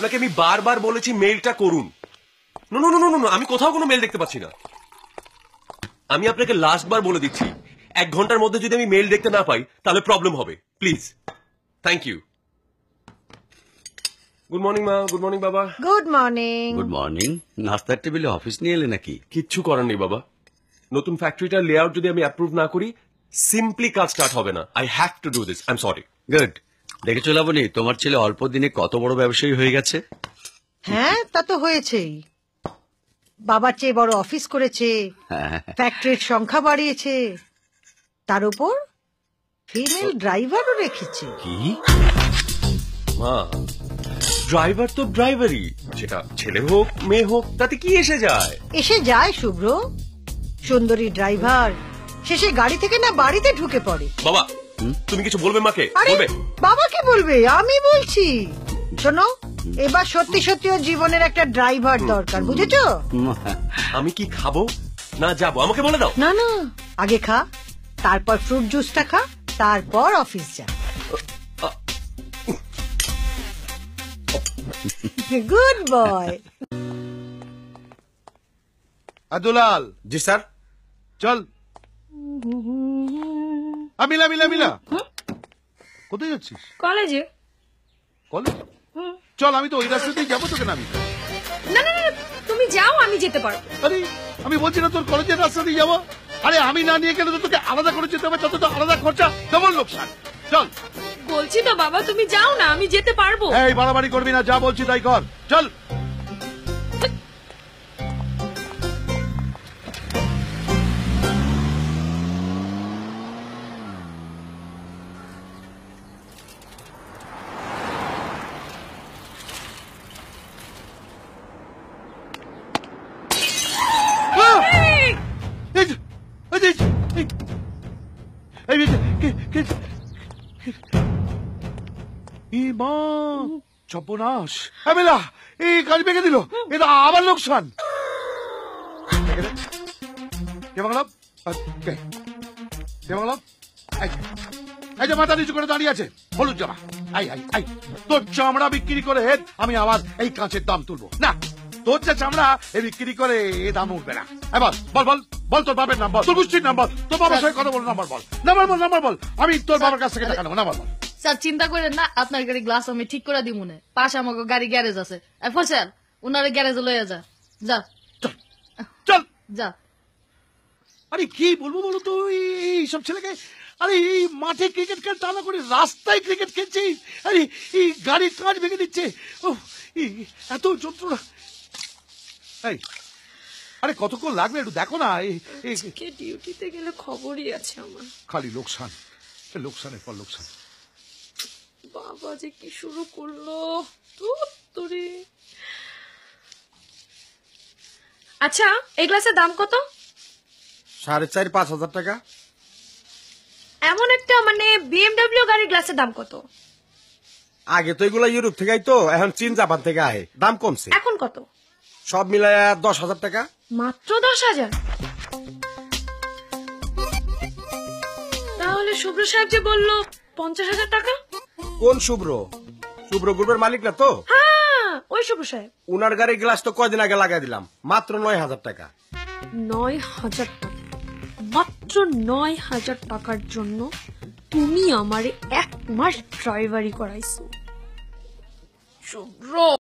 আপনাকে আমি বারবার বলেছি মেইলটা করুন। No no no no no, আমি কোথাও কোনো মেইল দেখতে পাচ্ছি না। আমি আপনাকে লাস্ট বার বলে দিচ্ছি, 1 ঘন্টার মধ্যে যদি আমি মেইল দেখতে না পাই তাহলে প্রবলেম হবে। Please, thank you. Good morning মা। গুড মর্নিং বাবা। Good morning. Good morning. নাস্তার টেবিলে অফিস নিয়ে এলে নাকি? কিচ্ছু করার নেই বাবা, নতুন ফ্যাক্টরিটার লেআউট যদি আমি অ্যাপ্রুভ না করি সিম্পলি কাজ স্টার্ট হবে না। I have to do this. I am sorry. Good. দেখেছো লাবণী, তোমার ছেলে অল্প দিনে কত বড় ব্যবসায়ী হয়ে গেছে। হ্যাঁ, তা তো হয়েছেই। বাবার চেয়ে বড় অফিস করেছে, ফ্যাক্টরির সংখ্যা বাড়িয়েছে, তার উপর ফিমেল ড্রাইভারও রেখেছে। কি? মা, ড্রাইভার তো ড্রাইভারই, সেটা ছেলে হোক মেয়ে হোক তাতে কি এসে যায়? এসে যায় শুভ্র, সুন্দরী ড্রাইভার শেষে গাড়ি থেকে না বাড়িতে ঢুকে পড়ে। বাবা, তুমি কিছু বলবে মাকে? আরে বলবে? বাবা কি বলবে, আমি বলছি। শোনো, এবার সত্যি সত্যি ওর জীবনের একটা ড্রাইভার দরকার, বুঝেছো? আমি কি খাবো না যাবো আমাকে বলে দাও। না না, আগে খা, তারপর ফ্রুট জুসটা খা, তারপর অফিস যা। Good boy. Dulal. Ji sir. চল। মিলা মিলা মিলা, কোথায় যাচ্ছিস? কলেজে। কলেজ? চল, আমি তো ওই রাস্তাতেই যাবো, তোকে নামি। না না না, তুমি যাও, আমি যেতে পারবো। আরে আমি বলছি না তোর কলেজের রাস্তাতেই যাবো। আরে আমি না নিয়ে গেলে তো তোকে আলাদা করে যেতে হবে, তত তো আলাদা খরচা, ডবল লোকসান। চল। বলছি তো বাবা, তুমি যাও না, আমি যেতে পারবো। এই বাড়াবাড়ি করবি না, যা বলছি তাই কর, চল। সর্বনাশ, এই গাড়ি ভেঙে দিল, এটা আবার লোকসান। এই যে মাথা নিচু করে দাঁড়িয়ে আছে, হলুদ জামা, আই আই আই, তোর চামড়া বিক্রি করে আমি আমার এই কাঁচের দাম তুলবো না। তোর যে চামড়া এ বিক্রি করে এ দাম উঠবে না। এবার বল বল বল, তোর বাবার নাম বল, তোর গোষ্ঠীর নাম বল, তোর বাবার সঙ্গে কথা বল, নাম্বার বল, নাম্বার বল, নাম্বার বল, আমি তোর বাবার কাছ থেকে টাকা নেবো, নাম্বার বল। স্যার চিন্তা করেন না, আপনার গাড়ি গ্লাস আমি ঠিক করে দিব মনে, পাশে আমাকে গাড়ি গ্যারেজ আছে। ফসল উনারে গ্যারেজে লইয়া যা, যা চল যা। আরে কি বলবো বলো তো এইসব ছেলেকে? আরে এই মাঠে ক্রিকেট খেল তা না করে রাস্তায় ক্রিকেট খেলছিস। আরে এই গাড়ির কাঁচ ভেঙে দিচ্ছে, এত যন্ত্রণা। এই আরে কতক্ষণ লাগবে একটু দেখো না। ডিউটিতে গেলে খবরই আছে আমার। খালি লোকসান, লোকসানের পর লোকসান। বাবা যে কি শুরু করলো তোরে। আচ্ছা, এই গ্লাসের দাম কত? 4,500-5,000 টাকা। এমন একটা মানে বিএমডব্লিউ গাড়ির গ্লাসের দাম কত? আগে তো এগুলা ইউরোপ থেকে আইতো, এখন চীন জাপান থেকে আহে, দাম কমছে। এখন কত? সব মিলায়া 10,000 টাকা। মাত্র 10,000? তাহলে শুভ্র সাহেব যে বললো 50,000 টাকা। কোন শুভ্র? শুভ্র গ্রুপের মালিক না তো? হ্যাঁ, ওই শুভ্র সাহেব। উনার গাড়ির গ্লাস তো কয়দিন আগে লাগাই দিলাম, মাত্র 9,000 টাকা। 9,000 টাকা? মাত্র 9,000 টাকার জন্য তুমি আমারে 1 মাস ড্রাইভারি করাইছো শুভ্র।